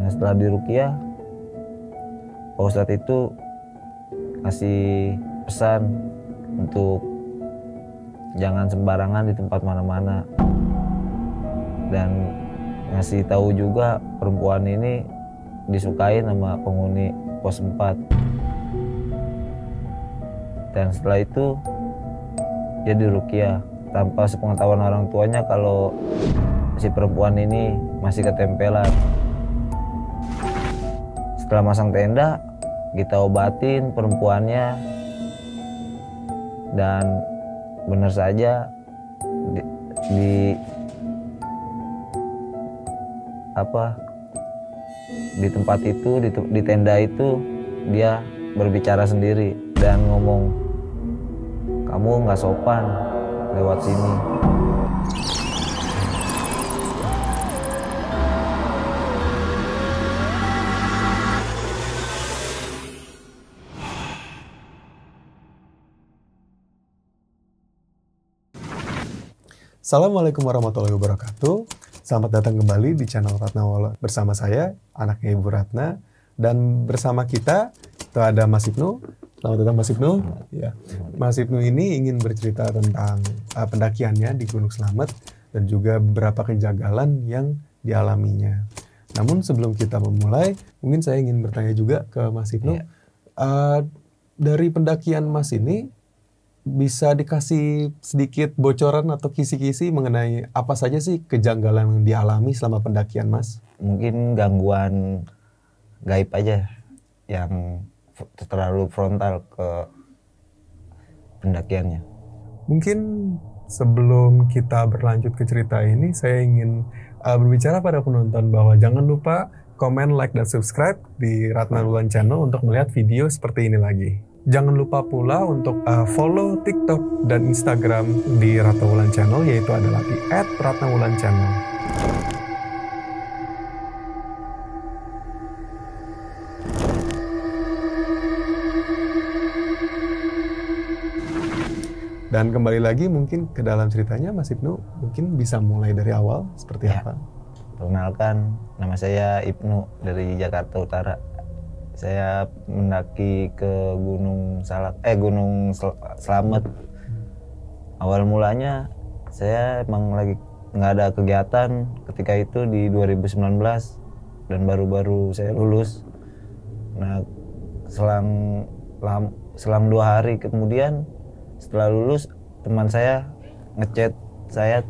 Nah, setelah diruqyah, Pak Ustadz itu ngasih pesan untuk jangan sembarangan di tempat mana-mana, dan ngasih tahu juga perempuan ini disukai sama penghuni pos 4. Dan setelah itu dia diruqyah tanpa sepengetahuan orang tuanya kalau si perempuan ini masih ketempelan. Setelah masang tenda, kita obatin perempuannya, dan benar saja di tempat itu, di tenda itu, dia berbicara sendiri dan ngomong, "Kamu nggak sopan lewat sini." Assalamualaikum warahmatullahi wabarakatuh. Selamat datang kembali di channel Ratna Wala bersama saya, anaknya Ibu Ratna, dan bersama kita itu ada Mas Ibnu. Selamat datang Mas Ibnu. Ya, Mas Ibnu ini ingin bercerita tentang pendakiannya di Gunung Slamet dan juga beberapa kejanggalan yang dialaminya. Namun sebelum kita memulai, mungkin saya ingin bertanya juga ke Mas Ibnu. Dari pendakian Mas ini, bisa dikasih sedikit bocoran atau kisi-kisi mengenai apa saja sih kejanggalan yang dialami selama pendakian Mas? Mungkin gangguan gaib aja yang terlalu frontal ke pendakiannya. Mungkin sebelum kita berlanjut ke cerita ini, saya ingin berbicara pada penonton bahwa jangan lupa komen, like, dan subscribe di Ratna Wulan Channel untuk melihat video seperti ini lagi. Jangan lupa pula untuk follow TikTok dan Instagram di Ratna Wulan Channel, yaitu adalah di @ratnawulanchannel. Dan kembali lagi mungkin ke dalam ceritanya, Mas Ibnu mungkin bisa mulai dari awal seperti apa? Perkenalkan, nama saya Ibnu dari Jakarta Utara. Saya mendaki ke Gunung Slamet. Awal mulanya saya emang lagi nggak ada kegiatan ketika itu di 2019 dan baru-baru saya lulus. Nah, selang 2 hari kemudian setelah lulus, teman saya ngechat saya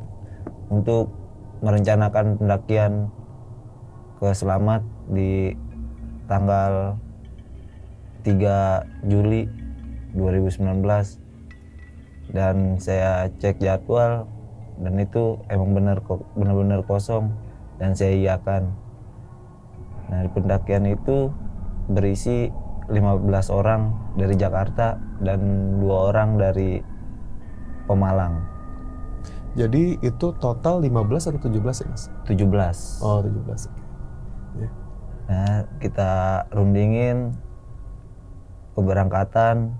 untuk merencanakan pendakian ke Slamet di tanggal 3 Juli 2019, dan saya cek jadwal dan itu emang benar-benar kosong dan saya iakan. Nah, pendakian itu berisi 15 orang dari Jakarta dan 2 orang dari Pemalang. Jadi itu total 15 atau 17 ya Mas? 17. Oh, 17. Ya. Nah, kita rundingin keberangkatan,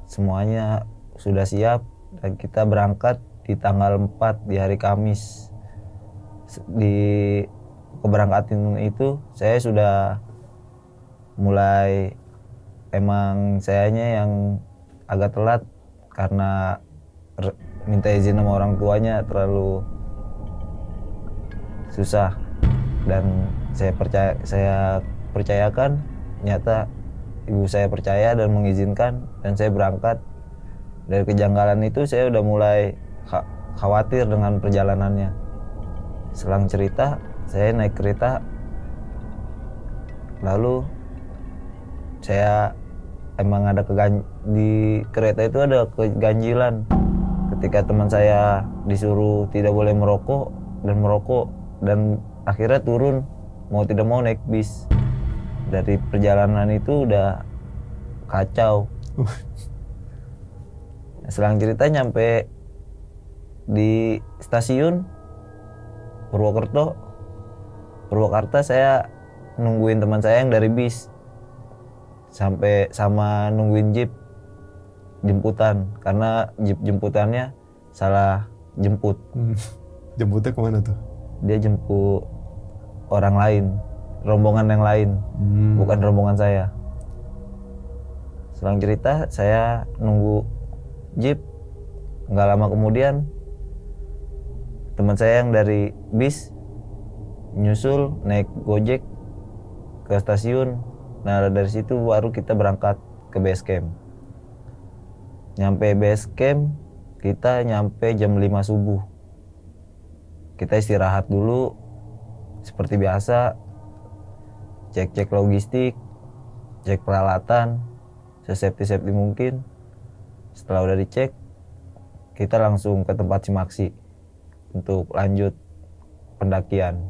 semuanya sudah siap dan kita berangkat di tanggal 4 di hari Kamis. Di keberangkatan itu saya sudah mulai, emang sayanya yang agak telat karena minta izin sama orang tuanya terlalu susah, dan saya percayakan, nyata ibu saya percaya dan mengizinkan, dan saya berangkat. Dari kejanggalan itu saya udah mulai khawatir dengan perjalanannya. Selang cerita, saya naik kereta, lalu saya emang ada di kereta itu ada keganjilan ketika teman saya disuruh tidak boleh merokok, dan akhirnya turun, mau tidak mau naik bis. Dari perjalanan itu udah kacau. Selang cerita nyampe di stasiun Purwakarta, saya nungguin teman saya yang dari bis sampai sama nungguin jeep jemputan karena jeep jemputannya salah jemput. Jemputnya kemana tuh? Dia jemput orang lain. rombongan yang lain, bukan rombongan saya. Selang cerita saya nunggu jeep, nggak lama kemudian teman saya yang dari bis nyusul naik gojek ke stasiun. Nah dari situ baru kita berangkat ke base camp. Nyampe base camp kita nyampe jam 5 subuh. Kita istirahat dulu seperti biasa, cek-cek logistik, cek peralatan sesafety mungkin. Setelah udah dicek, kita langsung ke tempat simaksi untuk lanjut pendakian.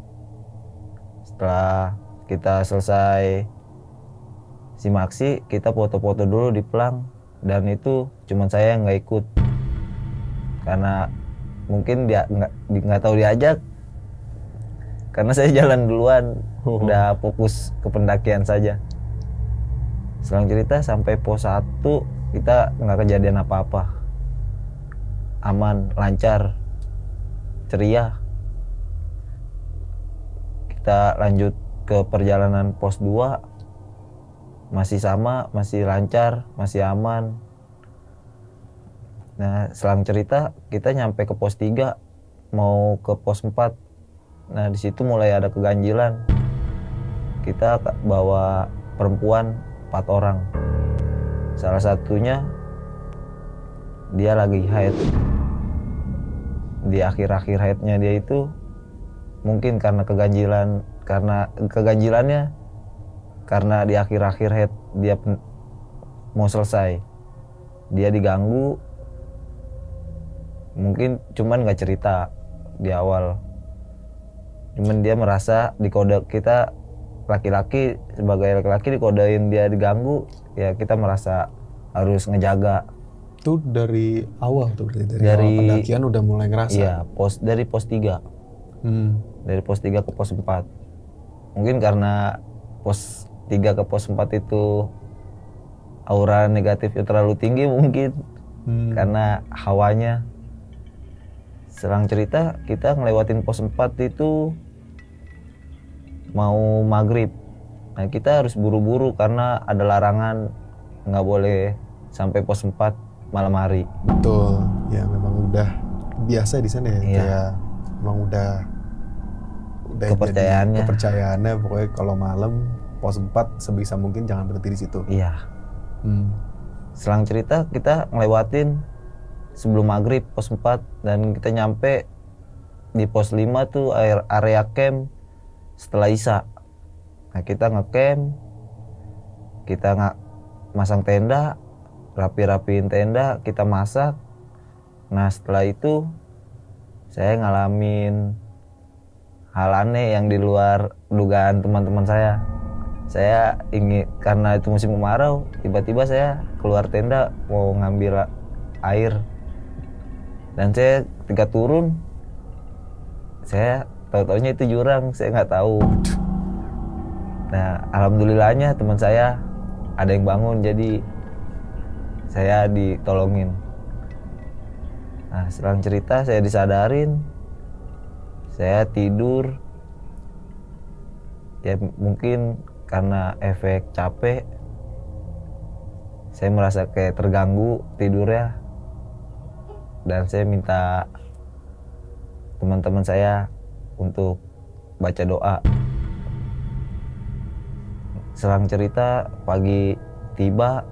Setelah kita selesai simaksi, kita foto-foto dulu di Plang, dan itu cuman saya yang nggak ikut karena mungkin dia nggak tahu diajak, karena saya jalan duluan, udah fokus ke pendakian saja. Selang cerita sampai pos 1 kita nggak kejadian apa-apa, aman, lancar, ceria. Kita lanjut ke perjalanan pos 2, masih sama, masih lancar, masih aman. Nah selang cerita kita nyampe ke pos 3 mau ke pos 4. Nah di situ mulai ada keganjilan. Kita bawa perempuan 4 orang. Salah satunya dia lagi haid. Di akhir-akhir haidnya dia itu mungkin karena keganjilannya karena di akhir-akhir haid dia mau selesai. Dia diganggu. Mungkin cuman nggak cerita di awal. Cuman dia merasa dikode, kita laki-laki, sebagai laki-laki dikodein dia diganggu, ya kita merasa harus ngejaga. Itu dari awal tuh berarti dari awal pendakian udah mulai ngerasa. Iya, dari pos 3. Dari pos 3 ke pos 4. Mungkin karena pos 3 ke pos 4 itu aura negatifnya terlalu tinggi mungkin. Karena hawanya. Selang cerita kita ngelewatin pos 4 itu mau maghrib. Nah kita harus buru-buru karena ada larangan nggak boleh sampai pos 4 malam hari. Betul, ya memang udah biasa di sana ya. Iya. Kayak memang udah kepercayaannya pokoknya kalau malam pos 4 sebisa mungkin jangan berhenti di situ. Iya. Selang cerita kita ngelewatin sebelum maghrib pos 4 dan kita nyampe di pos 5 tuh area camp setelah Isya. Nah kita ngecamp, kita masang tenda, rapi-rapiin tenda, kita masak. Nah setelah itu saya ngalamin hal aneh yang di luar dugaan teman-teman saya. Saya ingin, karena itu musim kemarau, tiba-tiba saya keluar tenda mau ngambil air. Dan saya ketika turun, saya tahu-taunya itu jurang, saya nggak tahu. Nah, alhamdulillahnya teman saya ada yang bangun, jadi saya ditolongin. Nah, selang cerita saya disadarin, saya tidur. Ya mungkin karena efek capek, saya merasa kayak terganggu tidurnya. Dan saya minta teman-teman saya untuk baca doa. Selang cerita pagi tiba,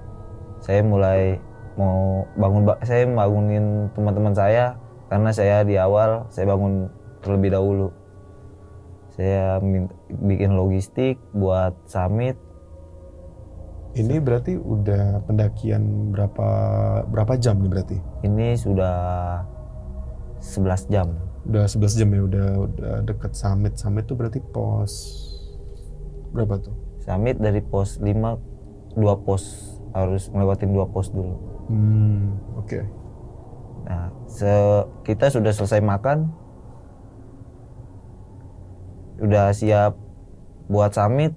saya mulai mau bangun, saya bangunin teman-teman saya karena saya di awal saya bangun terlebih dahulu. Saya bikin logistik buat summit. Ini berarti udah pendakian berapa jam nih berarti? Ini sudah 11 jam. Udah 11 jam ya, udah deket summit. Summit tuh berarti pos berapa tuh? Summit dari pos 5, 2 pos, harus ngelewatin 2 pos dulu. Oke. Nah, kita sudah selesai makan, udah siap buat summit.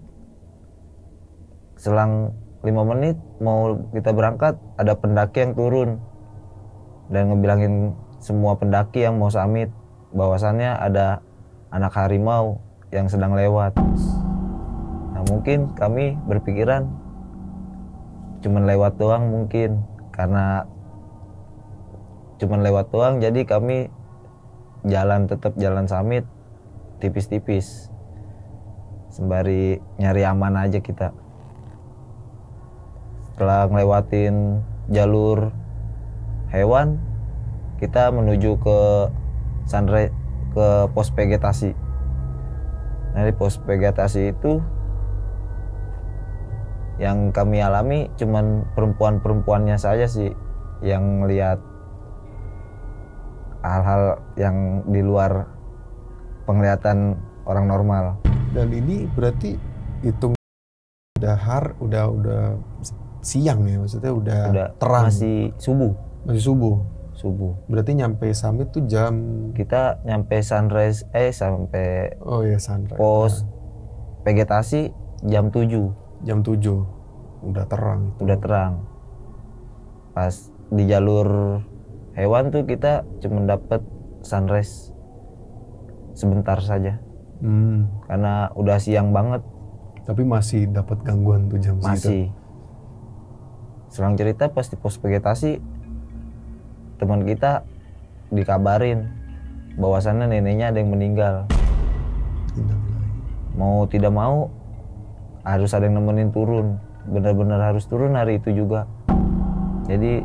Selang 5 menit mau kita berangkat, ada pendaki yang turun dan ngebilangin semua pendaki yang mau summit bahwasannya ada anak harimau yang sedang lewat. Nah mungkin kami berpikiran cuman lewat doang, mungkin karena cuman lewat doang jadi kami tetap jalan samit tipis-tipis sembari nyari aman aja kita. Setelah ngelewatin jalur hewan, kita menuju ke sunrise, ke pos vegetasi. Nah di pos vegetasi itu yang kami alami cuman perempuan-perempuannya saja sih yang lihat hal-hal yang di luar penglihatan orang normal. Dan ini berarti hitung udah siang ya, maksudnya udah terang. Masih subuh. Subuh. Berarti nyampe summit tuh jam, kita nyampe sunrise sampai sunrise. Pos vegetasi jam 7. Jam 7. Udah terang itu. Udah terang. Pas di jalur hewan tuh kita cuma dapat sunrise sebentar saja. Karena udah siang banget. Tapi masih dapat gangguan tuh jam segitu. Masih. Selang cerita pas di pos vegetasi, teman kita dikabarin bahwasannya neneknya ada yang meninggal. Mau tidak mau harus ada yang nemenin turun. Benar-benar harus turun hari itu juga. Jadi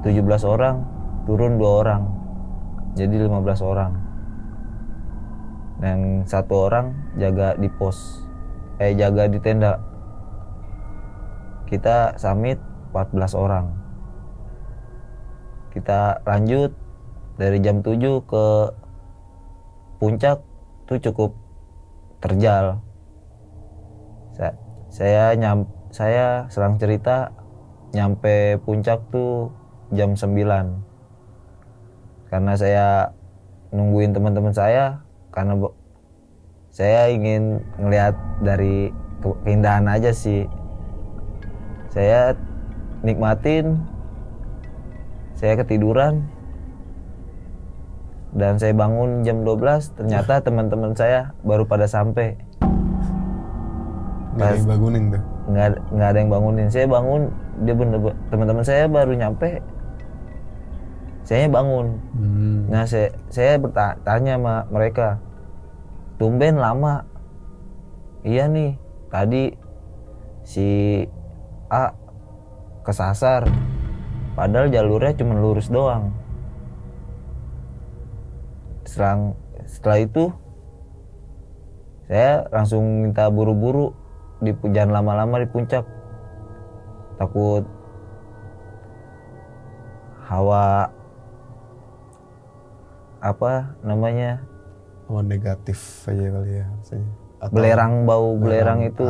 17 orang, turun 2 orang. Jadi 15 orang. Dan 1 orang jaga di pos. Jaga di tenda. Kita summit 14 orang. Kita lanjut dari jam 7 ke puncak tuh cukup terjal. Saya selang cerita nyampe puncak tuh jam 9. Karena saya nungguin teman-teman saya, karena saya ingin ngelihat dari keindahan aja sih. Saya nikmatin, saya ketiduran, dan saya bangun jam 12, ternyata teman-teman saya baru pada sampai. Nggak ada yang bangunin tuh? Nggak ada yang bangunin. Saya bangun, teman-teman saya baru nyampe, saya bangun. Nah saya bertanya sama mereka, tumben lama. Iya nih, tadi si A kesasar, padahal jalurnya cuma lurus doang. Setelah itu saya langsung minta buru-buru, jangan lama-lama di puncak, takut hawa hawa negatif aja kali ya maksudnya. Bau belerang itu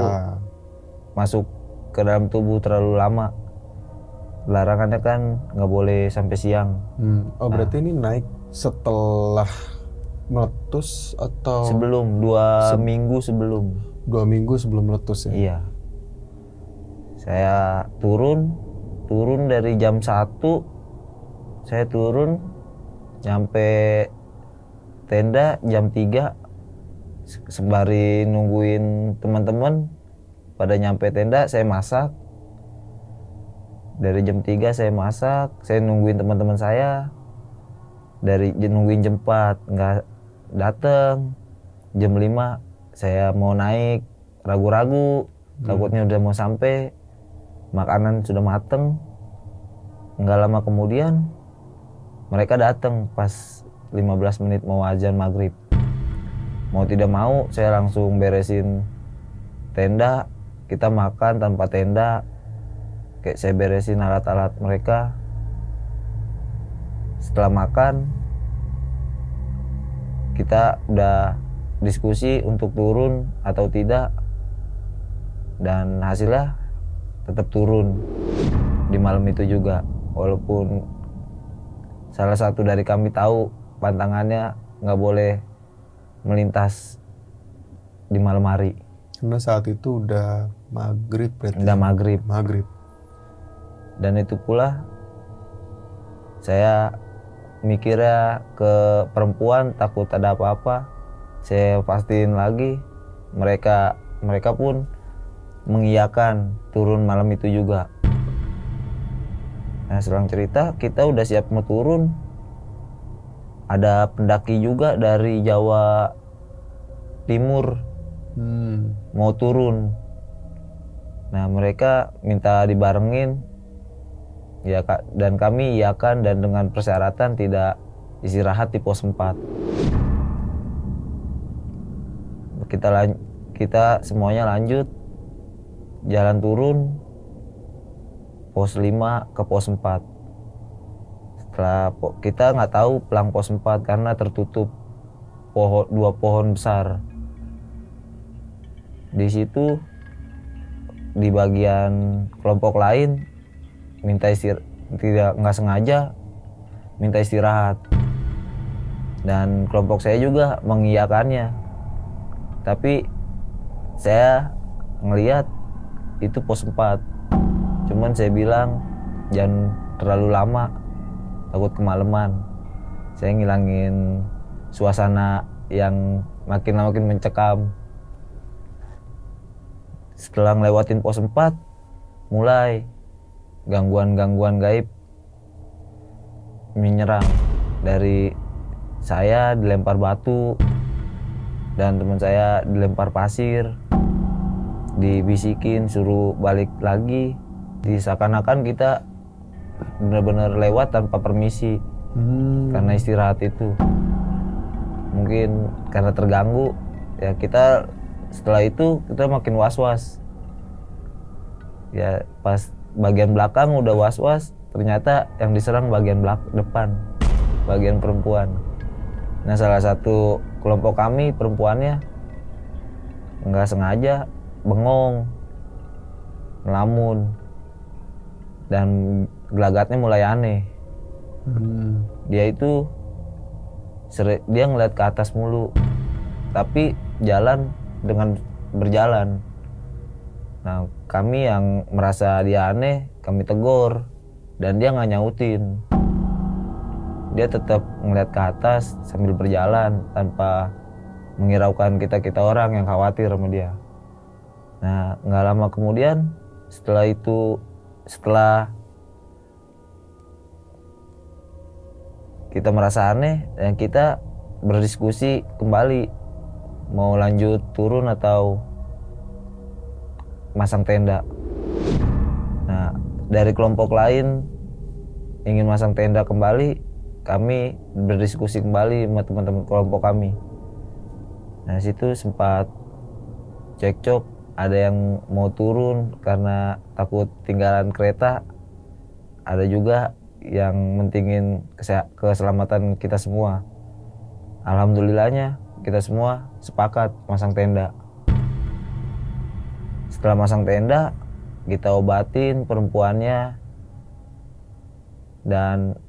masuk ke dalam tubuh terlalu lama. Larangannya kan nggak boleh sampai siang. Berarti ini naik setelah meletus atau sebelum 2 minggu sebelum? 2 minggu sebelum meletus ya? Iya. Saya turun dari jam 1. Saya turun nyampe tenda jam 3. Sembari nungguin teman-teman pada nyampe tenda, saya masak. Dari jam 3 saya masak, saya nungguin teman-teman saya. Nungguin jam 4 nggak datang. Jam 5 saya mau naik, ragu-ragu, takutnya udah mau sampai, makanan sudah mateng. Nggak lama kemudian mereka datang pas 15 menit mau azan maghrib. Mau tidak mau saya langsung beresin tenda, kita makan tanpa tenda. Kayak saya beresin alat-alat mereka. Setelah makan, kita udah diskusi untuk turun atau tidak, dan hasilnya tetap turun di malam itu juga. Walaupun salah satu dari kami tahu pantangannya nggak boleh melintas di malam hari. Karena saat itu udah maghrib berarti. Udah maghrib. Dan itu pula saya mikirnya ke perempuan, takut ada apa-apa. Saya pastiin lagi, mereka pun mengiyakan turun malam itu juga. Nah selang cerita kita udah siap mau turun, ada pendaki juga dari Jawa Timur mau turun. Nah mereka minta dibarengin ya Kak, dan kami iyakan dan dengan persyaratan tidak istirahat di pos 4. Kita semuanya lanjut jalan turun pos 5 ke pos 4. Setelah kita nggak tahu pelang pos 4 karena tertutup dua pohon besar. Di situ di bagian kelompok lain nggak sengaja minta istirahat, dan kelompok saya juga mengiyakannya. Tapi saya ngelihat itu pos 4, cuman saya bilang jangan terlalu lama, takut kemalaman. Saya ngilangin suasana yang makin mencekam. Setelah ngelewatin pos 4, mulai gangguan gaib menyerang. Dari saya dilempar batu dan teman saya dilempar pasir, dibisikin suruh balik lagi. Seakan-akan kita benar-benar lewat tanpa permisi karena istirahat itu. Mungkin karena terganggu ya, kita setelah itu kita makin was-was ya. Pas bagian belakang udah was-was, ternyata yang diserang bagian depan, bagian perempuan. Nah salah satu kelompok kami perempuannya nggak sengaja bengong, melamun, dan gelagatnya mulai aneh. Dia ngeliat ke atas mulu, tapi berjalan. Nah kami yang merasa dia aneh, kami tegur, dan dia nggak nyautin. Dia tetap ngeliat ke atas sambil berjalan tanpa menghiraukan kita orang yang khawatir sama dia. Nah nggak lama kemudian setelah kita merasa aneh, dan kita berdiskusi kembali mau lanjut turun atau masang tenda. Nah dari kelompok lain ingin masang tenda kembali, kami berdiskusi kembali sama teman-teman kelompok kami. Nah situ sempat cekcok, ada yang mau turun karena takut tinggalan kereta, ada juga yang mentingin keselamatan kita semua. Alhamdulillahnya kita semua sepakat masang tenda. Setelah masang tenda, kita obatin perempuannya, dan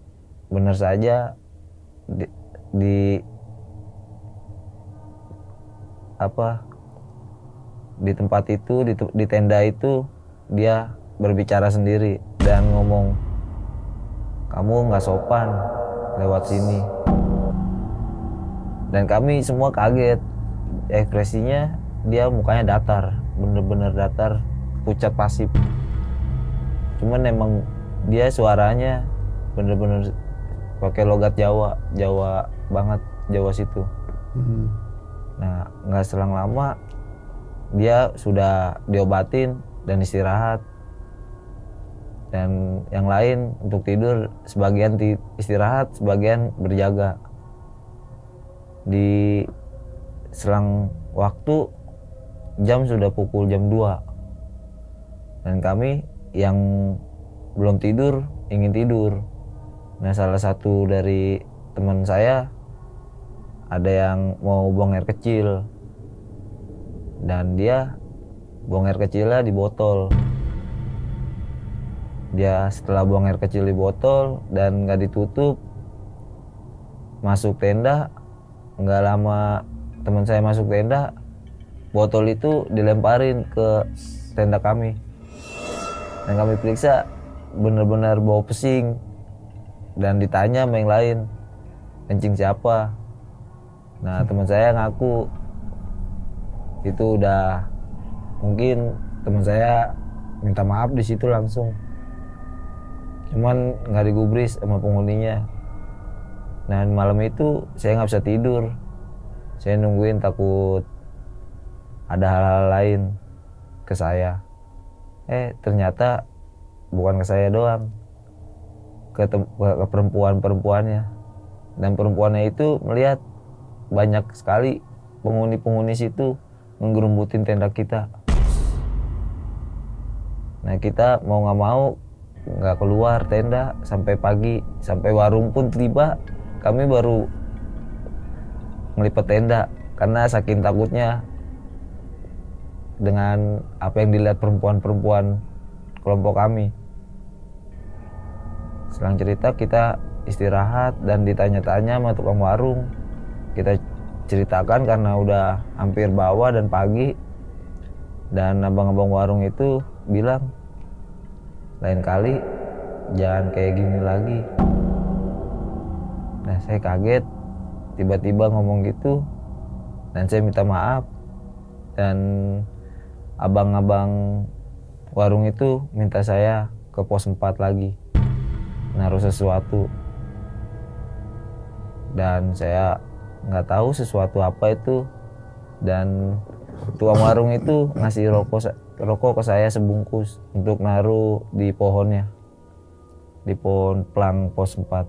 benar saja di tempat itu, di tenda itu dia berbicara sendiri dan ngomong, kamu nggak sopan lewat sini. Dan kami semua kaget, ekspresinya dia mukanya datar, bener-bener datar, pucat pasif. Cuman emang dia suaranya bener-bener pakai logat Jawa banget, Jawa situ. Nah nggak selang lama dia sudah diobatin dan istirahat, dan yang lain untuk tidur, sebagian istirahat, sebagian berjaga. Di selang waktu jam sudah pukul jam 2, dan kami yang belum tidur ingin tidur. Nah salah satu dari teman saya ada yang mau buang air kecil, dan dia buang air kecilnya di botol. Dia setelah buang air kecil di botol dan nggak ditutup, masuk tenda. Nggak lama teman saya masuk tenda, botol itu dilemparin ke tenda kami. Dan kami periksa, benar-benar bau pesing. Dan ditanya sama yang lain, kencing siapa? Nah teman saya ngaku itu udah mungkin teman saya minta maaf di situ langsung, cuman nggak digubris sama penghuninya. Nah malam itu saya nggak bisa tidur, saya nungguin takut ada hal-hal lain ke saya. Ternyata bukan ke saya doang, ke perempuan-perempuannya. Dan perempuannya itu melihat banyak sekali penghuni-penghuni situ menggerumbutin tenda kita. Nah kita mau nggak mau nggak keluar tenda sampai pagi, sampai warung pun tiba kami baru ngelipat tenda karena saking takutnya dengan apa yang dilihat perempuan-perempuan kelompok kami. Selang cerita kita istirahat dan ditanya-tanya sama tukang warung. Kita ceritakan karena udah hampir bawah dan pagi, dan abang-abang warung itu bilang lain kali jangan kayak gini lagi. Nah saya kaget tiba-tiba ngomong gitu, dan saya minta maaf, dan abang-abang warung itu minta saya ke pos 4 lagi naruh sesuatu, dan saya nggak tahu sesuatu apa itu. Dan tukang warung itu ngasih rokok ke saya sebungkus untuk naruh di pohonnya, di pohon pelang pos 4.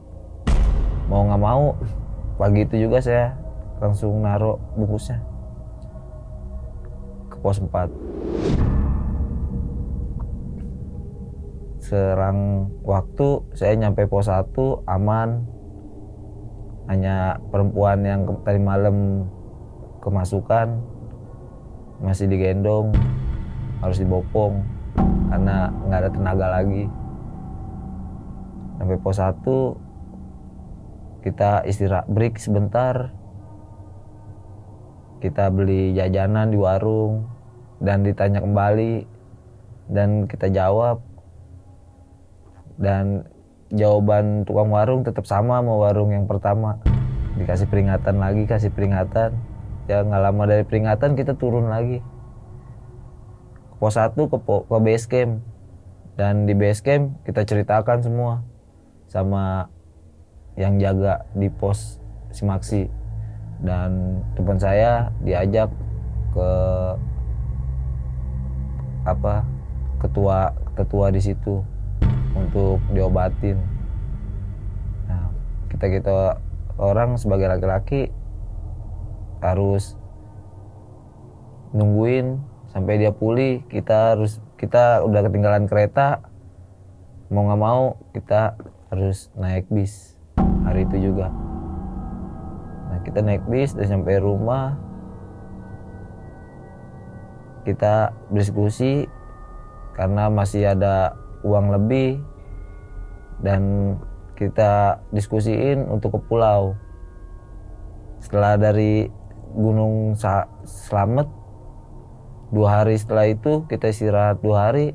Mau nggak mau pagi itu juga saya langsung naruh bungkusnya ke pos 4. Serang waktu saya nyampe pos 1 aman, hanya perempuan yang tadi malam kemasukan masih digendong, harus dibopong karena nggak ada tenaga lagi. Sampai pos 1 kita istirahat break sebentar, kita beli jajanan di warung dan ditanya kembali, dan kita jawab, dan jawaban tukang warung tetap sama warung yang pertama. Dikasih peringatan lagi, kasih peringatan. Ya nggak lama dari peringatan kita turun lagi ke pos 1 ke base camp. Dan di base camp kita ceritakan semua sama yang jaga di pos Simaksi. Dan teman saya diajak ke ketua di situ untuk diobatin. Nah, kita orang sebagai laki-laki harus nungguin sampai dia pulih. Kita udah ketinggalan kereta, mau nggak mau kita harus naik bis hari itu juga. Nah kita naik bis dan sampai rumah kita berdiskusi karena masih ada uang lebih, dan kita diskusiin untuk ke pulau. Setelah dari Gunung Slamet 2 hari setelah itu kita istirahat 2 hari,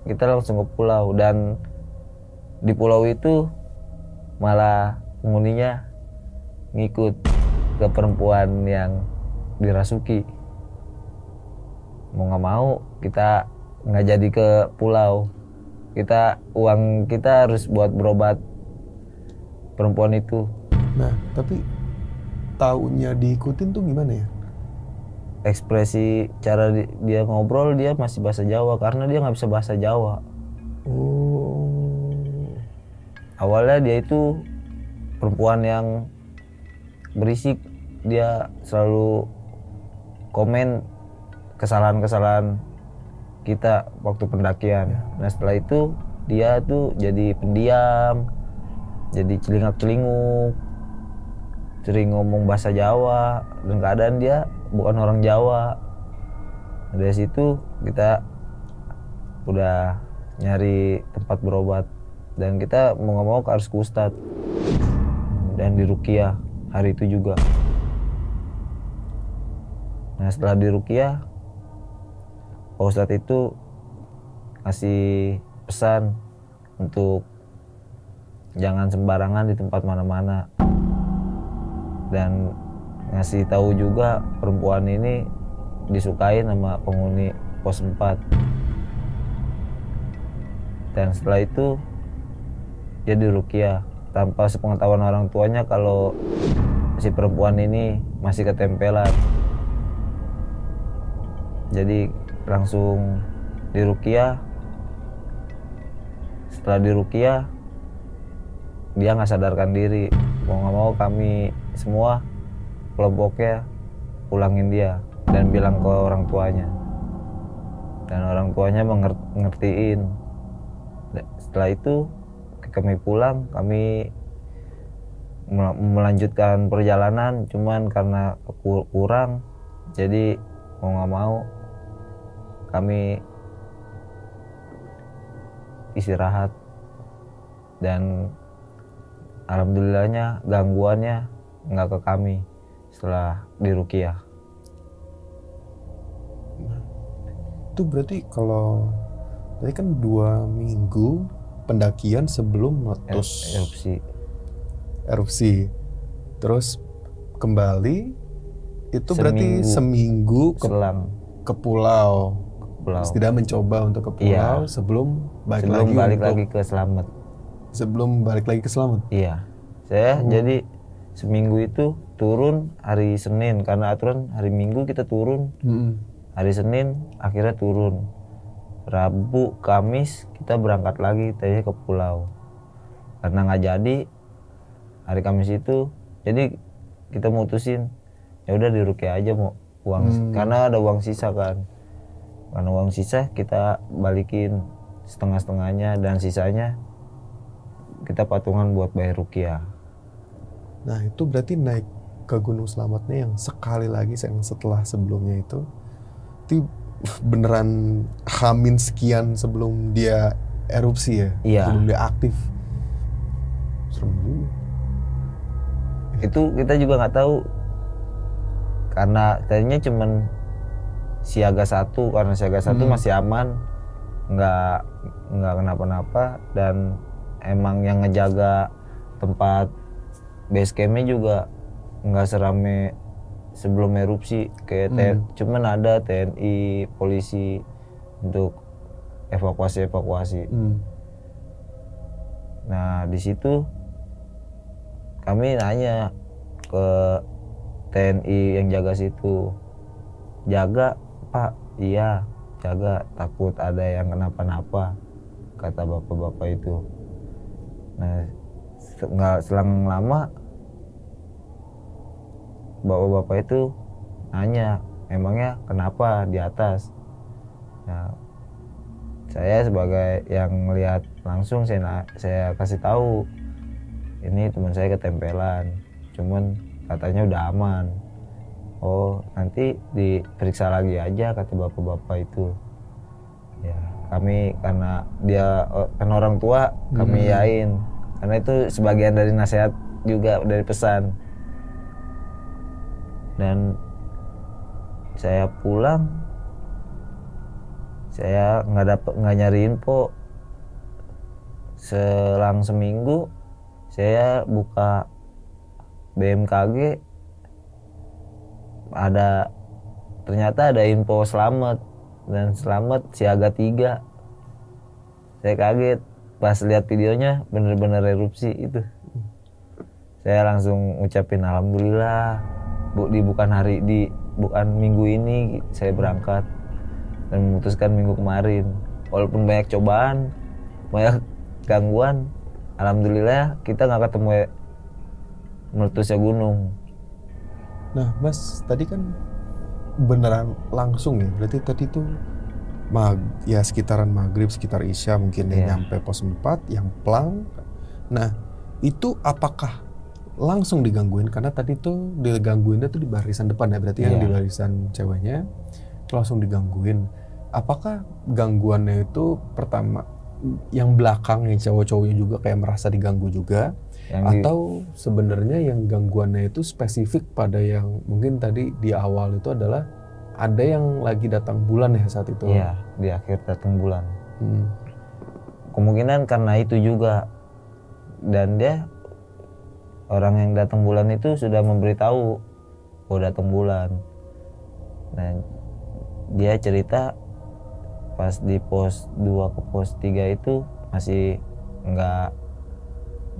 kita langsung ke pulau. Dan di pulau itu malah penghuninya ngikut ke perempuan yang dirasuki. Mau nggak mau kita nggak jadi ke pulau. Uang kita harus buat berobat perempuan itu. Nah, tapi taunya diikutin tuh gimana ya? Ekspresi cara dia ngobrol, dia masih bahasa Jawa karena dia nggak bisa bahasa Jawa. Oh. Awalnya dia itu perempuan yang berisik, dia selalu komen kesalahan-kesalahan kita waktu pendakian. Nah setelah itu dia tuh jadi pendiam, jadi celingak-celinguk, sering ngomong bahasa Jawa, dan keadaan dia bukan orang Jawa. Dari situ kita udah nyari tempat berobat, dan kita mau nggak mau harus ke Ustadz dan di Ruqyah hari itu juga. Nah setelah di Ruqyah, Pak Ustadz itu ngasih pesan untuk jangan sembarangan di tempat mana-mana, dan ngasih tahu juga perempuan ini disukain sama penghuni pos 4. Dan setelah itu dia diruqyah tanpa sepengetahuan orang tuanya kalau si perempuan ini masih ketempelan. Jadi langsung diruqyah. Setelah diruqyah dia nggak sadarkan diri. Mau nggak mau kami semua kelompoknya pulangin dia dan bilang ke orang tuanya. Dan orang tuanya ngertiin. Setelah itu kami pulang, kami melanjutkan perjalanan, cuman karena kurang, jadi mau nggak mau kami istirahat. Dan alhamdulillahnya gangguannya nggak ke kami setelah diruqyah. Itu berarti kalau tadi kan 2 minggu pendakian sebelum meletus erupsi. Terus kembali itu berarti seminggu ke pulau. Terus tidak mencoba untuk ke pulau sebelum balik lagi ke Slamet. Sebelum balik lagi ke Slamet. Iya. Saya jadi seminggu itu turun hari Senin karena aturan hari Minggu kita turun. Hari Senin akhirnya turun. Rabu, Kamis kita berangkat lagi tadinya ke pulau. Karena nggak jadi hari Kamis itu, jadi kita mutusin ya udah diruqyah aja mau uang karena ada uang sisa kan. Karena uang sisa kita balikin setengah-setengahnya dan sisanya kita patungan buat bayar ruqyah. Nah itu berarti naik ke Gunung Slametnya yang sekali lagi yang setelah sebelumnya itu beneran hamin sekian sebelum dia erupsi ya? Iya. Sebelum dia aktif. Serem juga. Itu kita juga nggak tahu karena tadinya cuman siaga 1, karena siaga 1 masih aman, nggak kenapa-napa, dan emang yang ngejaga tempat base campnya juga nggak serame sebelum erupsi kayak cuman ada TNI, polisi untuk evakuasi. Nah di situ kami nanya ke TNI yang jaga situ, jaga Pak, iya jaga, takut ada yang kenapa-napa, kata bapak-bapak itu. Nah nggak selang lama bapak-bapak itu nanya, emangnya kenapa di atas? Nah, saya sebagai yang lihat langsung saya kasih tahu, ini teman saya ketempelan, cuman katanya udah aman. Oh nanti diperiksa lagi aja, kata bapak-bapak itu. Ya kami karena dia kan orang tua, kami yain karena itu sebagian dari nasihat juga dari pesan. Dan saya pulang, saya nggak nyari info. Selang seminggu saya buka BMKG, ternyata ada info Slamet, dan Slamet siaga 3. Saya kaget pas lihat videonya, bener-bener erupsi itu. Saya langsung ngucapin alhamdulillah, bukan minggu ini saya berangkat, dan memutuskan minggu kemarin. Walaupun banyak cobaan, banyak gangguan, alhamdulillah kita nggak ketemu meletusnya gunung. Nah Mas, tadi kan beneran langsung ya, berarti tadi tuh ya sekitaran maghrib, sekitar isya mungkin ya, nyampe pos 4 yang plang. Nah itu apakah langsung digangguin? Karena tadi tuh digangguinnya tuh di barisan depan ya, berarti yang di barisan ceweknya itu langsung digangguin. Apakah gangguannya itu pertama yang belakang, yang cowok-cowoknya juga kayak merasa diganggu juga, atau sebenarnya yang gangguannya itu spesifik pada yang mungkin tadi di awal itu adalah ada yang lagi datang bulan ya saat itu? Iya, di akhir datang bulan. Kemungkinan karena itu juga, dan dia orang yang datang bulan itu sudah memberitahu oh datang bulan. Nah dia cerita pas di pos 2 ke pos 3 itu masih nggak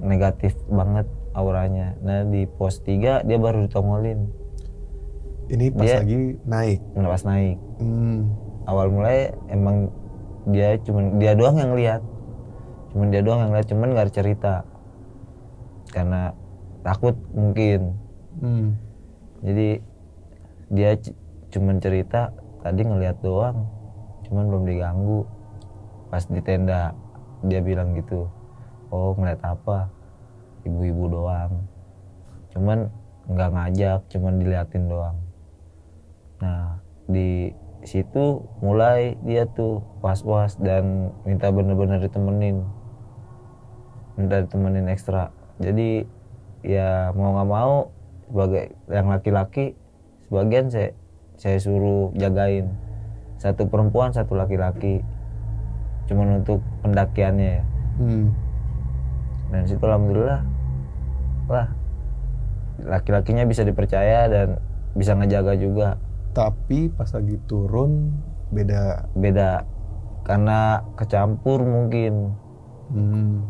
negatif banget auranya. Nah di pos 3 dia baru ditongolin. Ini pas Dia lagi naik. pas naik. Hmm. Awal mulai emang dia doang yang lihat. Cuman nggak cerita. Karena takut mungkin. Jadi dia cuman cerita tadi ngelihat doang, cuman belum diganggu. Pas di tenda dia bilang gitu, oh ngeliat apa, ibu-ibu doang, cuman nggak ngajak, cuman diliatin doang. Nah di situ mulai dia tuh was-was dan minta bener-bener ditemenin ekstra. Jadi ya mau nggak mau sebagai yang laki-laki, sebagian saya suruh jagain, satu perempuan satu laki-laki, cuman untuk pendakiannya ya. Dan situ alhamdulillah lah laki-lakinya bisa dipercaya dan bisa ngejaga juga. Tapi pas lagi turun beda karena kecampur mungkin.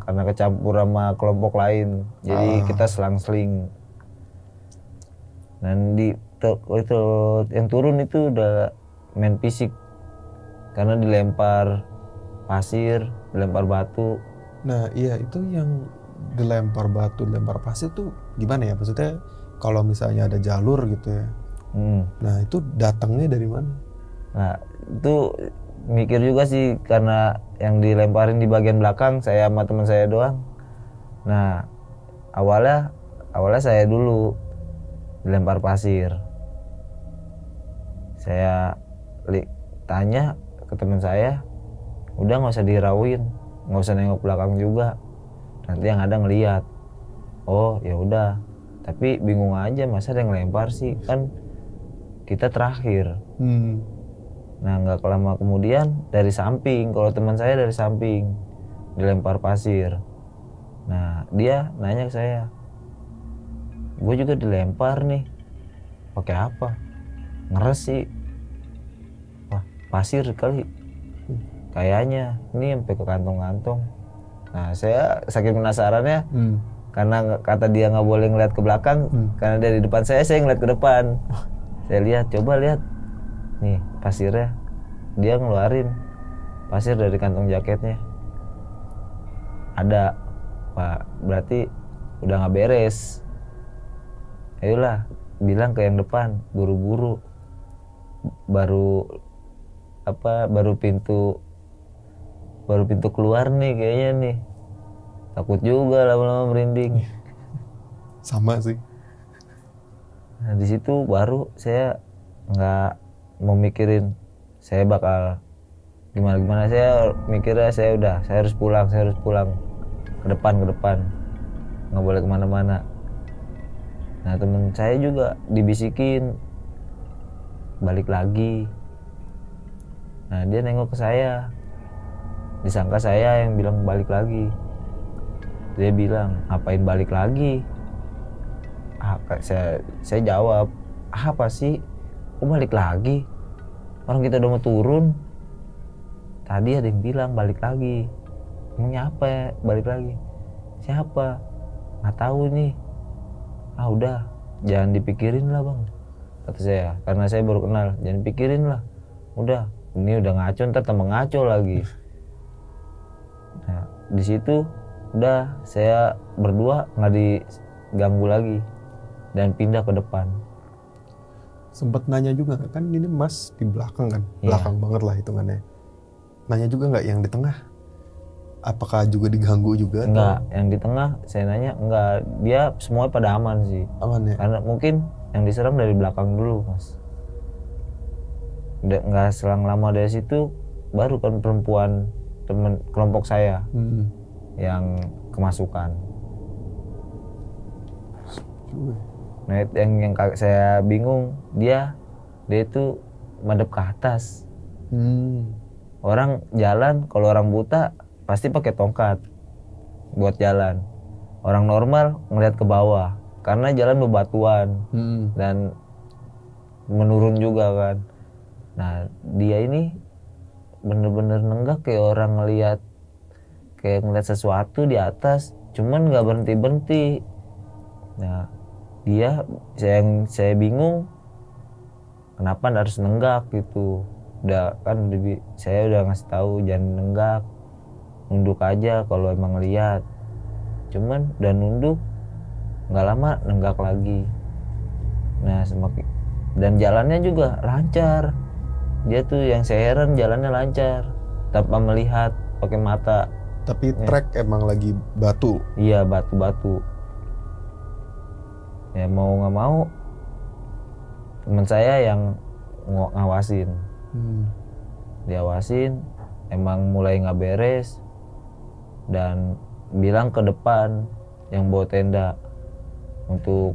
Karena kecampur sama kelompok lain, jadi kita selang-seling. Dan itu yang turun itu udah main fisik karena dilempar pasir, dilempar batu. Nah iya, itu yang dilempar batu, dilempar pasir tuh gimana ya, maksudnya kalau misalnya ada jalur gitu ya. Nah itu datangnya dari mana? Nah itu mikir juga sih, karena yang dilemparin di bagian belakang saya sama teman saya doang. Nah awalnya saya dulu dilempar pasir. Saya tanya ke teman saya, udah nggak usah dirauin, nggak usah nengok belakang juga, nanti yang ada ngeliat. Oh ya udah, tapi bingung aja masa ada yang lempar sih, kan kita terakhir. Nah nggak lama kemudian dari samping, kalau teman saya dari samping dilempar pasir. Nah dia nanya ke saya, gue juga dilempar nih, pakai apa? Ngeres sih. Wah pasir kali, kayaknya ini sampai ke kantong-kantong. Nah saya saking penasarannya, karena kata dia nggak boleh ngeliat ke belakang, karena dia di depan saya ngeliat ke depan. Saya lihat, coba lihat nih pasirnya. Dia ngeluarin pasir dari kantong jaketnya. Ada, Pak, berarti udah nggak beres. Ayolah bilang ke yang depan, buru-buru. Baru pintu keluar nih kayaknya nih. Takut juga lama-lama merinding. Sama sih. Nah di situ baru saya nggak mau mikirin saya bakal gimana. Saya mikirnya saya harus pulang ke depan, nggak boleh kemana-mana. Nah temen saya juga dibisikin balik lagi. Nah dia nengok ke saya, disangka saya yang bilang balik lagi. Dia bilang, ngapain balik lagi? Saya jawab, apa sih, kok balik lagi, orang kita udah mau turun. Tadi ada yang bilang balik lagi. Emangnya apa ya balik lagi? Siapa? Nggak tahu nih. Udah, jangan dipikirin lah bang, kata saya, karena saya baru kenal. Jangan pikirin lah, udah, ini udah ngaco, ntar tambah ngaco lagi. Nah di situ udah saya berdua nggak diganggu lagi dan pindah ke depan. Sempet nanya juga kan, ini mas di belakang kan, belakang banget lah hitungannya. Nanya juga nggak yang di tengah, apakah juga diganggu juga? Enggak, yang di tengah saya nanya enggak, dia semua pada aman sih. Aman ya? Karena mungkin yang diserang dari belakang dulu mas. Nggak selang lama dari situ baru kan perempuan temen kelompok saya yang kemasukan. Nah yang saya bingung, dia itu madep ke atas. Orang jalan, kalau orang buta pasti pakai tongkat buat jalan. Orang normal ngeliat ke bawah karena jalan bebatuan dan menurun juga kan. Nah dia ini bener-bener nenggak kayak orang ngeliat kayak ngeliat sesuatu di atas, cuman nggak berhenti. Nah dia, saya bingung kenapa harus nenggak gitu. Udah kan saya udah ngasih tahu jangan nenggak, nunduk aja kalau emang lihat. Cuman udah nunduk, nggak lama nenggak lagi. Nah dan jalannya juga lancar. Dia tuh yang saya heran, jalannya lancar tanpa melihat pakai mata. Tapi trek emang lagi batu. Iya, batu-batu. Ya mau nggak mau teman saya yang ngawasin. Diawasin, emang mulai nggak beres dan bilang ke depan yang bawa tenda untuk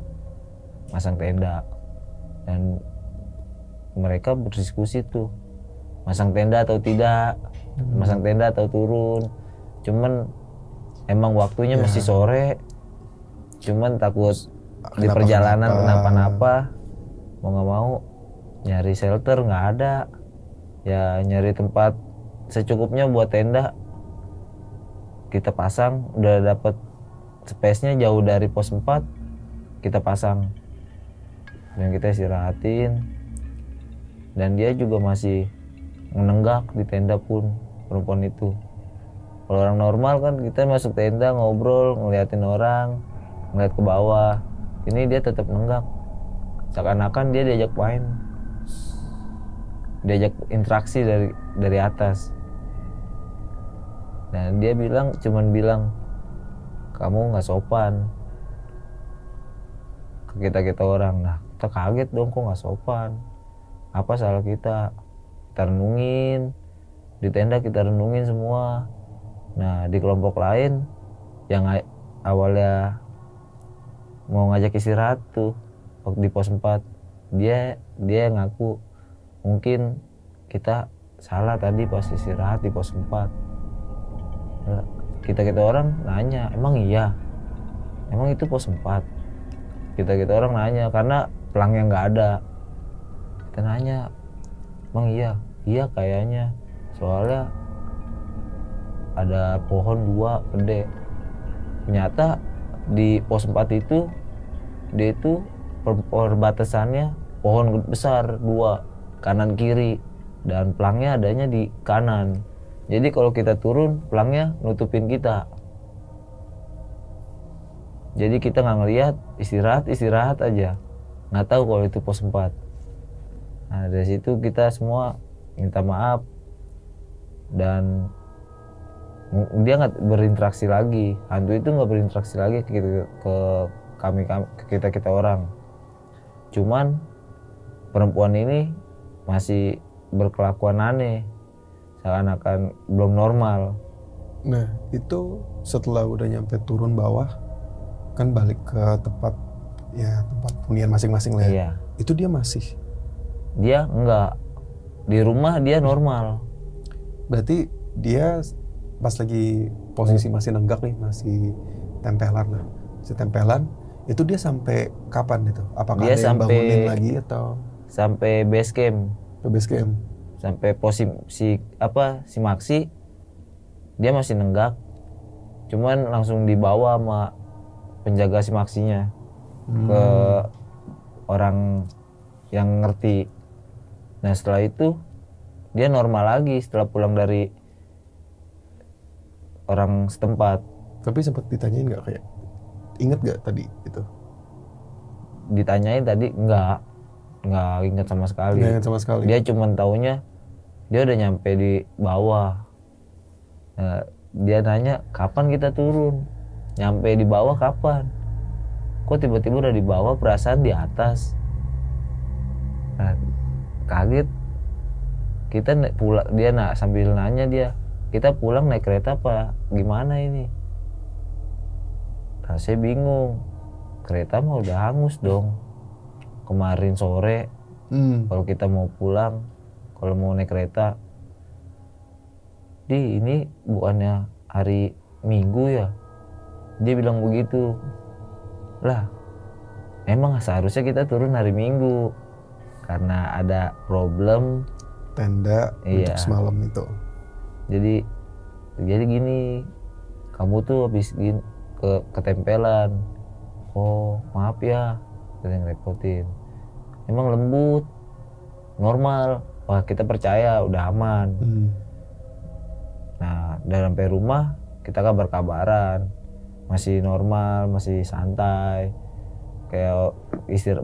masang tenda. Dan mereka berdiskusi tuh masang tenda atau tidak, masang tenda atau turun. Cuman emang waktunya masih sore, cuman takut di perjalanan kenapa-napa. Mau nggak mau nyari shelter nggak ada, ya nyari tempat secukupnya buat tenda. Kita pasang, udah dapet space-nya jauh dari pos 4, kita pasang dan kita istirahatin. Dan dia juga masih menenggak di tenda pun, perempuan itu. Kalau orang normal kan kita masuk tenda ngobrol, ngeliatin orang, ngeliat ke bawah. Ini dia tetap nenggak, seakan-akan dia diajak main, diajak interaksi dari atas. Dan dia cuman bilang kamu nggak sopan ke kita orang. Nah kita kaget dong, kok nggak sopan, apa salah kita renungin di tenda, kita renungin semua. Nah di kelompok lain yang awalnya mau ngajak istirahat tuh waktu di pos 4, dia ngaku mungkin kita salah tadi pas istirahat di pos 4. Kita orang nanya, emang iya, emang itu pos 4? Kita orang nanya karena pelangnya nggak ada. Kita nanya, emang iya kayaknya, soalnya ada pohon 2 gede. Ternyata di pos 4 itu dia itu perbatasannya pohon besar 2 kanan kiri, dan pelangnya adanya di kanan. Jadi kalau kita turun, pelangnya nutupin kita. Jadi kita nggak ngelihat, istirahat aja, nggak tahu kalau itu pos 4. Nah dari situ kita semua minta maaf dan dia nggak berinteraksi lagi. Hantu itu nggak berinteraksi lagi ke kita orang. Cuman perempuan ini masih berkelakuan aneh, seakan-akan belum normal. Nah itu setelah udah nyampe turun bawah, kan balik ke tempat hunian masing-masing lah ya. Iya. Itu dia masih? Dia enggak, di rumah dia normal. Berarti dia pas lagi posisi masih nenggak nih, masih tempelan lah, itu dia sampai kapan itu? Apakah Dia ada yang sampai bangunin lagi atau sampai base camp? Sampai posisi si Maksi, dia masih nenggak, cuman langsung dibawa sama penjaga si Maksinya ke orang yang ngerti. Nah setelah itu dia normal lagi setelah pulang dari orang setempat. Tapi sempat ditanyain nggak, kayak inget nggak tadi itu? Ditanyain tadi nggak inget sama sekali. Nggak inget sama sekali. Dia cuma taunya dia udah nyampe di bawah. Nah, dia nanya kapan kita turun, nyampe di bawah kapan, kok tiba-tiba udah di bawah, perasaan di atas. Nah, kaget kita pulang. Dia sambil nanya, kita pulang naik kereta apa gimana ini? Nah, saya bingung, kereta mah udah hangus dong kemarin sore. Kalau kita mau pulang, kalau mau naik kereta, ini bukannya hari Minggu ya? Dia bilang begitu. Lah, emang seharusnya kita turun hari Minggu karena ada problem tenda untuk semalam itu. Jadi gini, kamu tuh habis ketempelan. Oh maaf ya, saya ngerepotin. Emang lembut, normal. Wah kita percaya udah aman. Nah dalam sampai rumah kita kabar-kabaran, masih normal, masih santai, kayak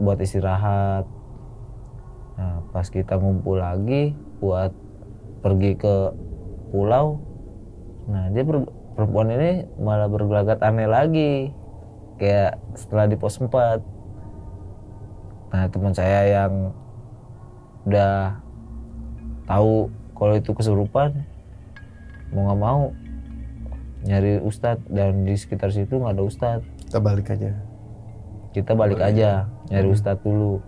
buat istirahat. Nah pas kita ngumpul lagi buat pergi ke pulau, nah dia perempuan ini malah bergelagat aneh lagi, kayak setelah di pos 4. Nah teman saya yang udah tahu kalau itu kesurupan, mau nggak mau nyari ustadz, dan di sekitar situ nggak ada ustadz. Kita balik aja nyari ustadz dulu.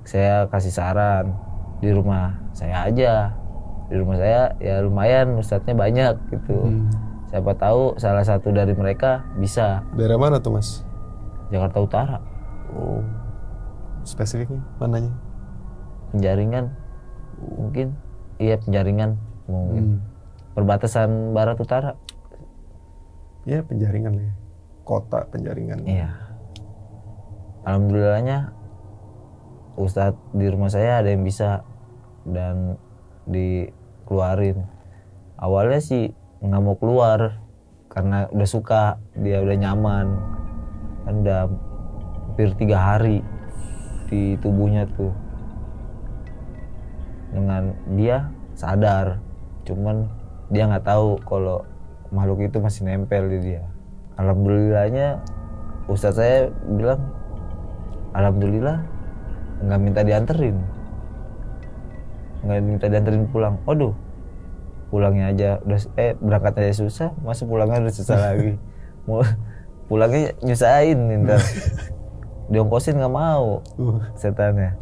Saya kasih saran di rumah saya aja. Di rumah saya ya lumayan ustadznya banyak gitu. Siapa tahu salah satu dari mereka bisa. Daerah mana tuh Mas? Jakarta Utara. Oh, spesifiknya mananya? Penjaringan mungkin. Iya Penjaringan mungkin. Perbatasan Barat Utara. Ya Penjaringan ya. Kota Penjaringan. Iya. Alhamdulillahnya ustadz di rumah saya ada yang bisa dan dikeluarin. Awalnya sih nggak mau keluar karena udah suka, dia udah nyaman kan, udah hampir 3 hari di tubuhnya tuh. Dengan dia sadar, cuman dia nggak tahu kalau makhluk itu masih nempel di dia. Alhamdulillahnya ustadz saya bilang alhamdulillah nggak minta dianterin pulang. Waduh, pulangnya aja udah berangkat aja susah, masa pulangnya udah susah lagi. Mau pulangnya nyusahin, ntar diongkosin nggak mau setannya.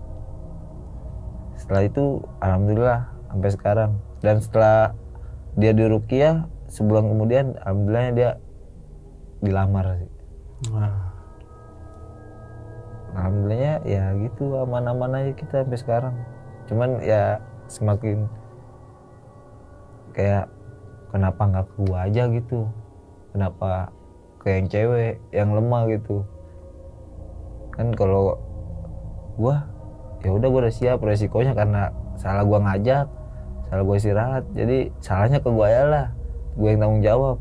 Setelah itu alhamdulillah sampai sekarang, dan setelah dia di ruqyah sebulan kemudian alhamdulillahnya dia dilamar sih. Alhamdulillahnya ya gitu, aman-aman aja kita sampai sekarang. Cuman ya semakin kayak kenapa nggak ke gua aja gitu, kenapa ke yang cewek yang lemah gitu kan. Kalau gua ya udah, gua udah siap resikonya karena salah gua ngajak, salah gua istirahat, jadi salahnya ke gua ya lah, gua yang tanggung jawab.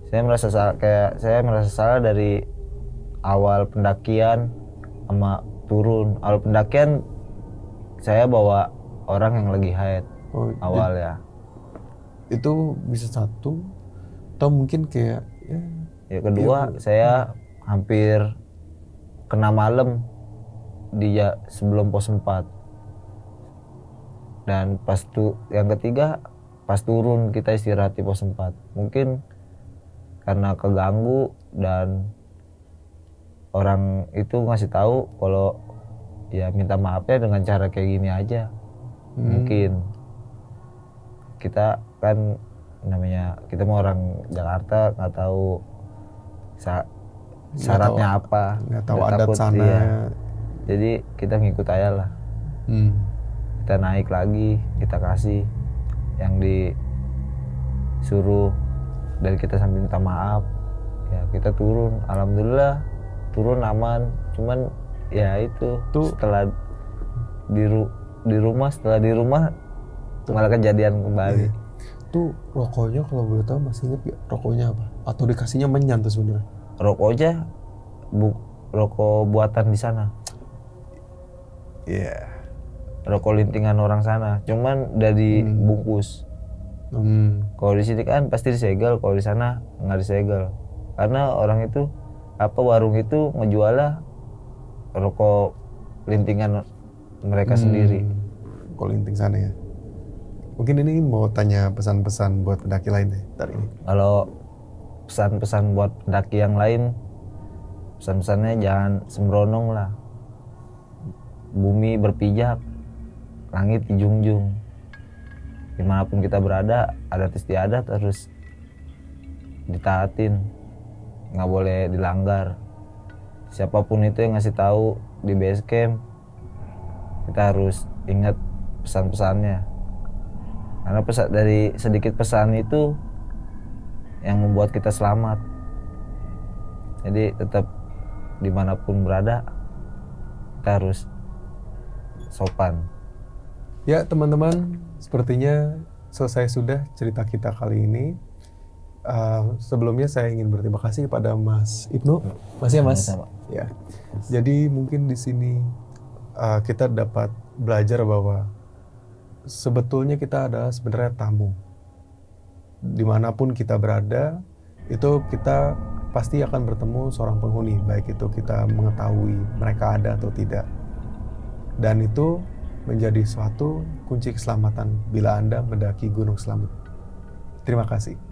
Saya merasa salah dari awal pendakian sama turun. Awal pendakian saya bawa orang yang lagi haid awal ya. Itu bisa satu atau mungkin kayak ya kedua saya hampir kena malam sebelum pos 4. Dan yang ketiga pas turun kita istirahat di pos 4. Mungkin karena keganggu dan orang itu ngasih tahu kalau ya minta maafnya dengan cara kayak gini aja. Mungkin kita kan namanya kita mau orang Jakarta, nggak tahu syaratnya apa, nggak tahu adat sana ya. Jadi kita ngikut aja lah. Kita naik lagi, kita kasih yang disuruh, dan kita sambil minta maaf ya. Kita turun, alhamdulillah turun aman. Cuman ya itu setelah di rumah malah kejadian kembali. Tuh rokoknya kalau boleh tahu masih inget gak rokoknya apa? Atau dikasihnya menyan tuh sebenarnya? Rokoknya rokok buatan di sana. Iya. Rokok lintingan orang sana, cuman udah dibungkus. Kalau di sini kan pasti disegel, kalau di sana nggak disegel. Karena orang itu warung itu ngejualnya rokok lintingan mereka sendiri. Rokok linting sana ya. Mungkin ini mau tanya pesan-pesan buat pendaki lain deh dari ini. Kalau pesan-pesan buat pendaki yang lain, pesan-pesannya jangan sembronong lah. Bumi berpijak, langit dijunjung. Dimanapun kita berada, adat istiadat harus ditaatin, nggak boleh dilanggar. Siapapun itu yang ngasih tahu di base camp, kita harus ingat pesan-pesannya. Karena dari sedikit pesan itu yang membuat kita selamat. Jadi tetap dimanapun berada kita harus sopan. Ya teman-teman, sepertinya selesai sudah cerita kita kali ini. Sebelumnya saya ingin berterima kasih kepada Mas Ibnu. Mas ya Mas. Sama-sama. Ya. Jadi mungkin di sini kita dapat belajar bahwa sebetulnya kita adalah sebenarnya tamu. Dimanapun kita berada, itu kita pasti akan bertemu seorang penghuni, baik itu kita mengetahui mereka ada atau tidak. Dan itu menjadi suatu kunci keselamatan bila Anda mendaki Gunung Slamet. Terima kasih.